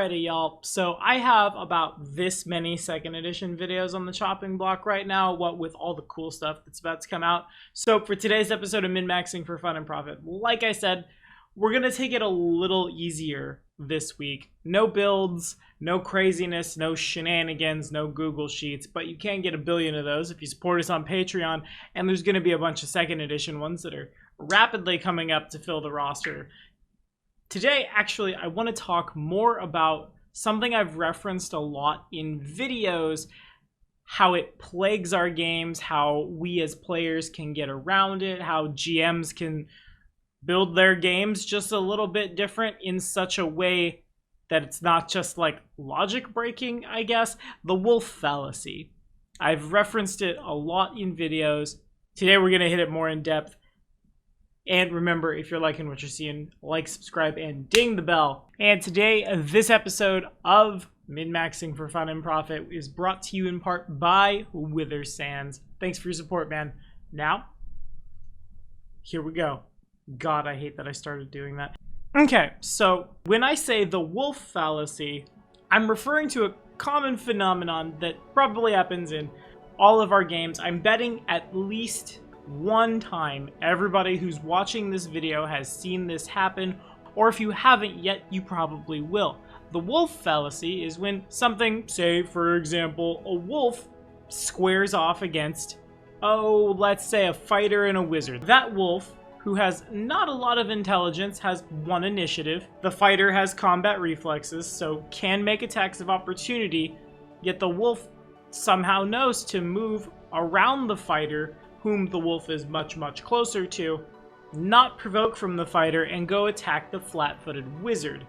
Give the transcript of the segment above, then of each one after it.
Alrighty, y'all. So I have about this many second edition videos on the chopping block right now, what with all the cool stuff that's about to come out. So for today's episode of Min-Maxing for Fun and Profit, like I said, we're going to take it a little easier this week. No builds, no craziness, no shenanigans, no Google Sheets, but you can get a billion of those if you support us on Patreon, and there's going to be a bunch of second edition ones that are rapidly coming up to fill the roster. Today, actually, I want to talk more about something I've referenced a lot in videos, how it plagues our games, how we as players can get around it, how GMs can build their games just a little bit different in such a way that it's not just like logic breaking, I guess. The wolf fallacy. I've referenced it a lot in videos. Today we're going to hit it more in depth. And remember, if you're liking what you're seeing, like, subscribe, and ding the bell. And today, this episode of Min-Maxing for Fun and Profit is brought to you in part by Wither Sands. Thanks for your support, man. Now, here we go. God, I hate that I started doing that. Okay, so when I say the wolf fallacy, I'm referring to a common phenomenon that probably happens in all of our games. I'm betting at least one time everybody who's watching this video has seen this happen, or if you haven't yet, you probably will. The wolf fallacy is when something, say for example, a wolf squares off against, let's say a fighter and a wizard. That wolf, who has not a lot of intelligence, has one initiative. The fighter has combat reflexes, so can make attacks of opportunity, yet the wolf somehow knows to move around the fighter, whom the wolf is much, much closer to, not provoke from the fighter, and go attack the flat-footed wizard.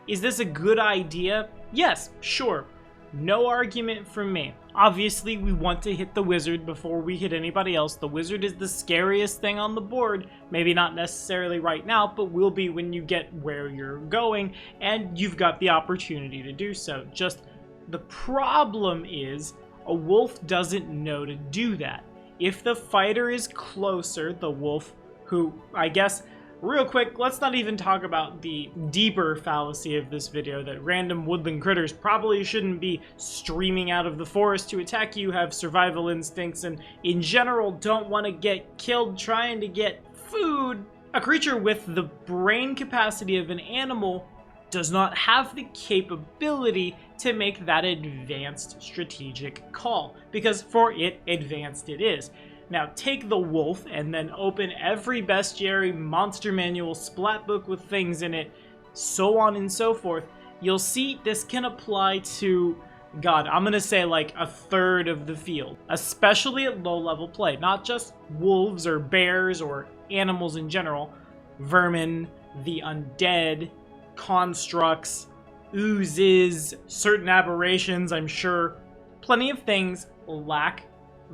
Is this a good idea? Yes, sure. No argument from me. Obviously, we want to hit the wizard before we hit anybody else. The wizard is the scariest thing on the board. Maybe not necessarily right now, but will be when you get where you're going, and you've got the opportunity to do so. Just the problem is, a wolf doesn't know to do that. If the fighter is closer, the wolf, who, I guess, real quick, let's not even talk about the deeper fallacy of this video, that random woodland critters probably shouldn't be streaming out of the forest to attack you, have survival instincts, and in general don't want to get killed trying to get food. A creature with the brain capacity of an animal does not have the capability to make that advanced strategic call, because for it, advanced it is. Now take the wolf and then open every bestiary monster manual splat book with things in it, so on and so forth. You'll see this can apply to, God, I'm gonna say like a third of the field, especially at low level play, not just wolves or bears or animals in general, vermin, the undead, constructs, oozes, certain aberrations. I'm sure plenty of things lack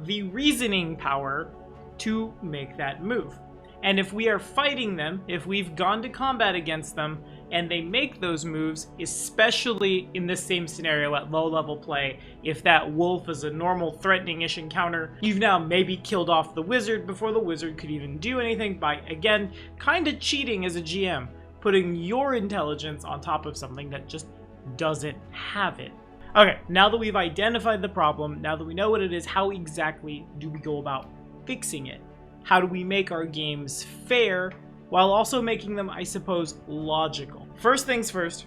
the reasoning power to make that move. And if we are fighting them, if we've gone to combat against them, and they make those moves, especially in this same scenario at low level play, if that wolf is a normal threatening-ish encounter, you've now maybe killed off the wizard before the wizard could even do anything by, again, kind of cheating as a GM. Putting your intelligence on top of something that just doesn't have it. Okay, now that we've identified the problem, now that we know what it is, how exactly do we go about fixing it? How do we make our games fair while also making them, I suppose, logical? First things first,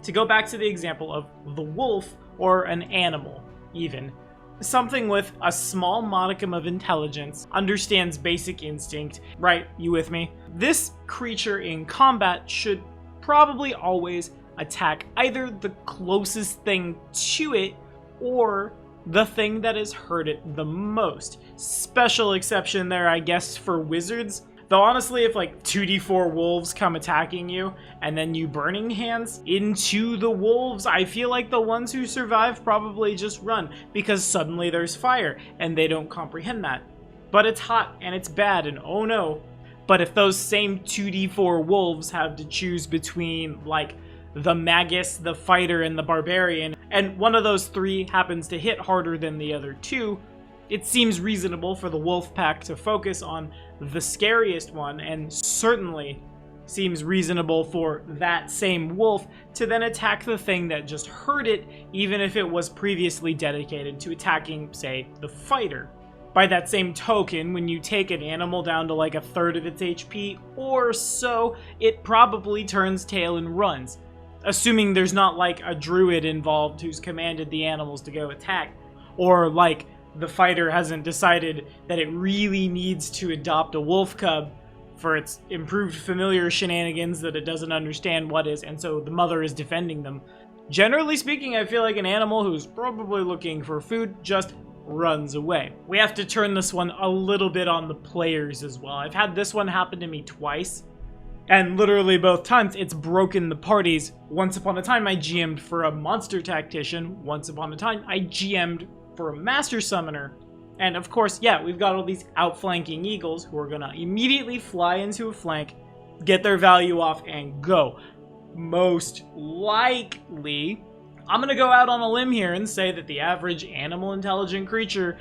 to go back to the example of the wolf, or an animal even, something with a small modicum of intelligence, understands basic instinct, right, you with me? This creature in combat should probably always attack either the closest thing to it or the thing that has hurt it the most. Special exception there, I guess, for wizards. Though honestly, if like 2d4 wolves come attacking you and then you burning hands into the wolves, I feel like the ones who survive probably just run, because suddenly there's fire and they don't comprehend that. But it's hot and it's bad and oh no. But if those same 2d4 wolves have to choose between like the magus, the fighter, and the barbarian, and one of those three happens to hit harder than the other two, it seems reasonable for the wolf pack to focus on the scariest one, and certainly seems reasonable for that same wolf to then attack the thing that just hurt it, even if it was previously dedicated to attacking, say, the fighter. By that same token, when you take an animal down to like a third of its HP or so, it probably turns tail and runs. Assuming there's not like a druid involved who's commanded the animals to go attack, or like the fighter hasn't decided that it really needs to adopt a wolf cub for its improved familiar shenanigans that it doesn't understand what is, and so the mother is defending them. Generally speaking, I feel like an animal who's probably looking for food just runs away. We have to turn this one a little bit on the players as well. I've had this one happen to me twice, and literally both times it's broken the parties. Once upon a time I GM'd for a monster tactician, once upon a time I GM'd for a master summoner, and of course, yeah, we've got all these outflanking eagles who are gonna immediately fly into a flank, get their value off, and go. Most likely, I'm gonna go out on a limb here and say that the average animal intelligent creature,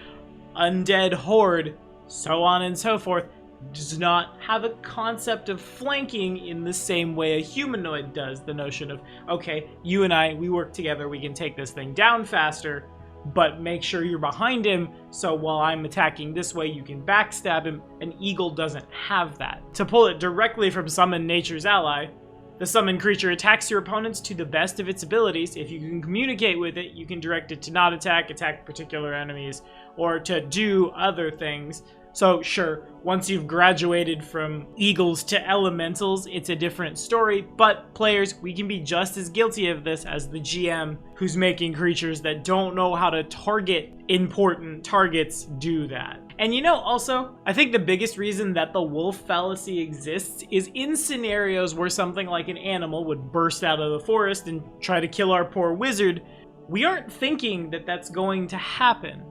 undead horde, so on and so forth, does not have a concept of flanking in the same way a humanoid does. The notion of, okay, you and I, we work together, we can take this thing down faster, but make sure you're behind him, so while I'm attacking this way, you can backstab him. An eagle doesn't have that. To pull it directly from Summon Nature's Ally, the summoned creature attacks your opponents to the best of its abilities. If you can communicate with it, you can direct it to not attack, attack particular enemies, or to do other things. So sure, once you've graduated from eagles to elementals, it's a different story, but players, we can be just as guilty of this as the GM who's making creatures that don't know how to target important targets do that. And you know, also, I think the biggest reason that the wolf fallacy exists is in scenarios where something like an animal would burst out of the forest and try to kill our poor wizard, we aren't thinking that that's going to happen.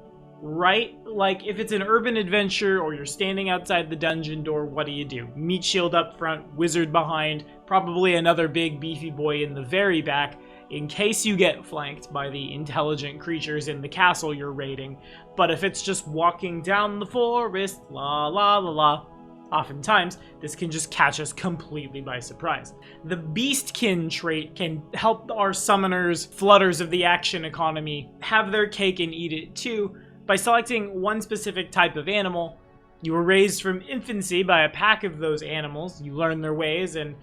Right? Like, if it's an urban adventure or you're standing outside the dungeon door, what do? Meat shield up front, wizard behind, probably another big beefy boy in the very back, in case you get flanked by the intelligent creatures in the castle you're raiding. But if it's just walking down the forest, la la la la, oftentimes this can just catch us completely by surprise. The beastkin trait can help our summoners, flutters of the action economy, have their cake and eat it too. By selecting one specific type of animal, you were raised from infancy by a pack of those animals, you learn their ways, and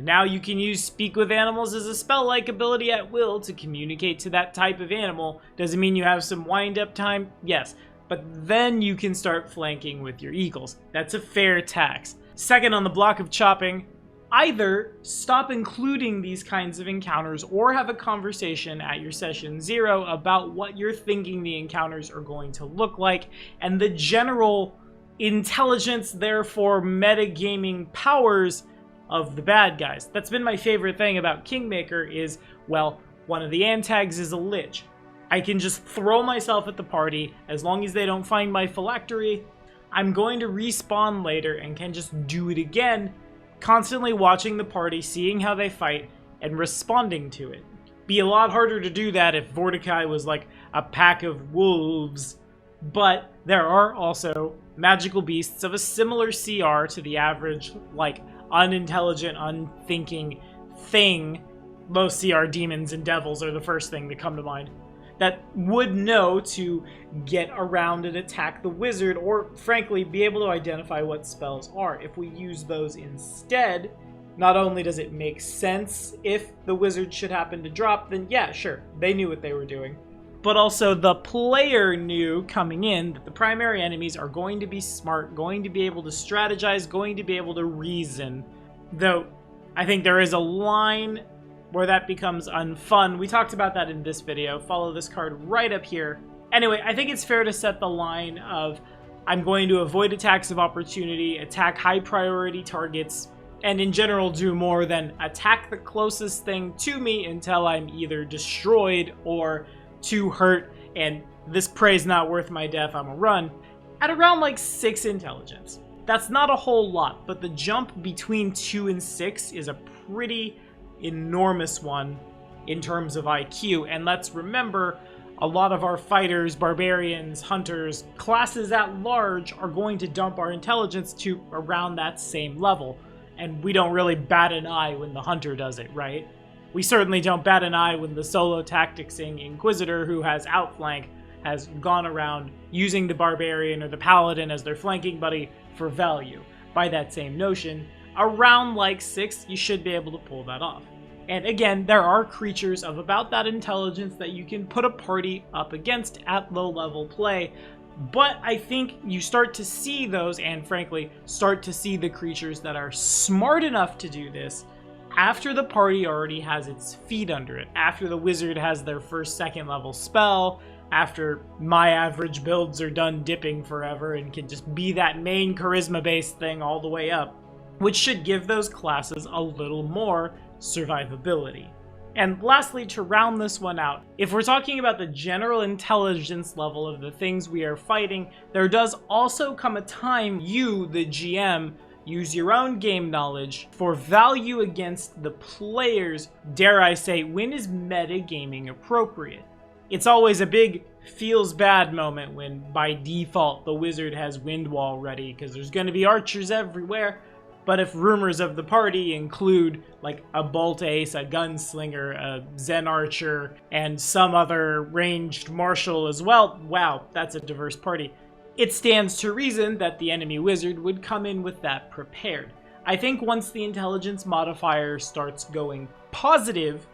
now you can use Speak with Animals as a spell-like ability at will to communicate to that type of animal. Does it mean you have some wind-up time? Yes, but then you can start flanking with your eagles. That's a fair tax. Second on the block of chopping, either stop including these kinds of encounters or have a conversation at your session 0 about what you're thinking the encounters are going to look like and the general intelligence, therefore metagaming powers of the bad guys. That's been my favorite thing about Kingmaker is, well, one of the antags is a lich. I can just throw myself at the party. As long as they don't find my phylactery, I'm going to respawn later and can just do it again, constantly watching the party, seeing how they fight, and responding to it. Be a lot harder to do that if Vorticai was like a pack of wolves, but there are also magical beasts of a similar CR to the average, like, unintelligent, unthinking thing. Most CR demons and devils are the first thing that come to mind, that would know to get around and attack the wizard, or frankly be able to identify what spells are. If we use those instead, not only does it make sense if the wizard should happen to drop, then yeah, sure, they knew what they were doing. But also the player knew coming in that the primary enemies are going to be smart, going to be able to strategize, going to be able to reason. Though, I think there is a line where that becomes unfun. We talked about that in this video. Follow this card right up here. Anyway, I think it's fair to set the line of I'm going to avoid attacks of opportunity, attack high priority targets, and in general do more than attack the closest thing to me until I'm either destroyed or too hurt, and this prey's not worth my death, I'm a run, at around like 6 intelligence. That's not a whole lot, but the jump between 2 and 6 is a pretty enormous one in terms of IQ, and let's remember, a lot of our fighters, barbarians, hunters, classes at large are going to dump our intelligence to around that same level. and we don't really bat an eye when the hunter does it, right? We certainly don't bat an eye when the solo tacticsing Inquisitor who has outflank has gone around using the Barbarian or the Paladin as their flanking buddy for value. By that same notion, around like 6, you should be able to pull that off. And again, there are creatures of about that intelligence that you can put a party up against at low level play, but I think you start to see those, and frankly, start to see the creatures that are smart enough to do this after the party already has its feet under it, after the wizard has their first, second level spell, after my average builds are done dipping forever and can just be that main charisma-based thing all the way up, which should give those classes a little more survivability. And lastly, to round this one out, if we're talking about the general intelligence level of the things we are fighting, there does also come a time you, the GM, use your own game knowledge for value against the players. Dare I say, when is metagaming appropriate? It's always a big feels bad moment when, by default, the wizard has wind wall ready because there's going to be archers everywhere. But if rumors of the party include like a bolt ace, a gunslinger, a zen archer, and some other ranged martial as well, wow, that's a diverse party. It stands to reason that the enemy wizard would come in with that prepared. I think once the intelligence modifier starts going positive,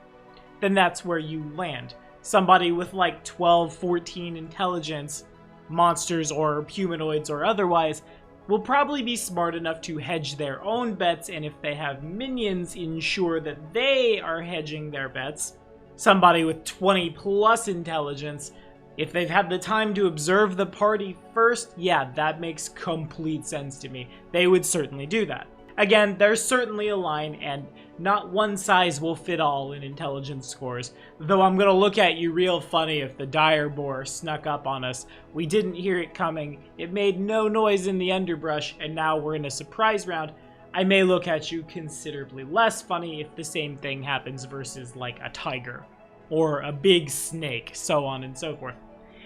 then that's where you land. Somebody with like 12, 14 intelligence, monsters or humanoids or otherwise, will probably be smart enough to hedge their own bets, and if they have minions, ensure that they are hedging their bets. Somebody with 20 plus intelligence, if they've had the time to observe the party first, yeah, that makes complete sense to me. They would certainly do that. Again, there's certainly a line, and not one size will fit all in intelligence scores, though I'm gonna look at you real funny if the dire boar snuck up on us. We didn't hear it coming, it made no noise in the underbrush, and now we're in a surprise round. I may look at you considerably less funny if the same thing happens versus like a tiger, or a big snake, so on and so forth.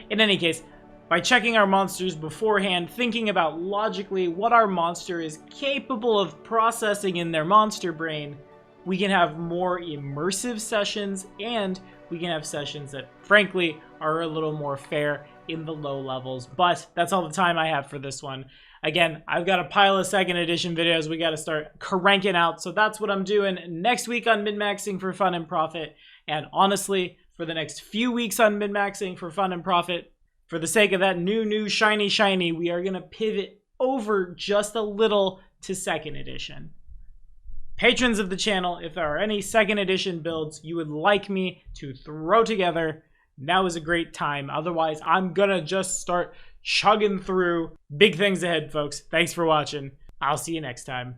In any case, by checking our monsters beforehand, thinking about logically what our monster is capable of processing in their monster brain, we can have more immersive sessions, and we can have sessions that, frankly, are a little more fair in the low levels. But that's all the time I have for this one. Again, I've got a pile of second edition videos we got to start cranking out, so that's what I'm doing next week on min-maxing for fun and profit. And honestly, for the next few weeks on min-maxing for fun and profit, for the sake of that new shiny, we are going to pivot over just a little to second edition. Patrons of the channel, if there are any second edition builds you would like me to throw together, now is a great time. Otherwise, I'm going to just start chugging through. Big things ahead, folks. Thanks for watching. I'll see you next time.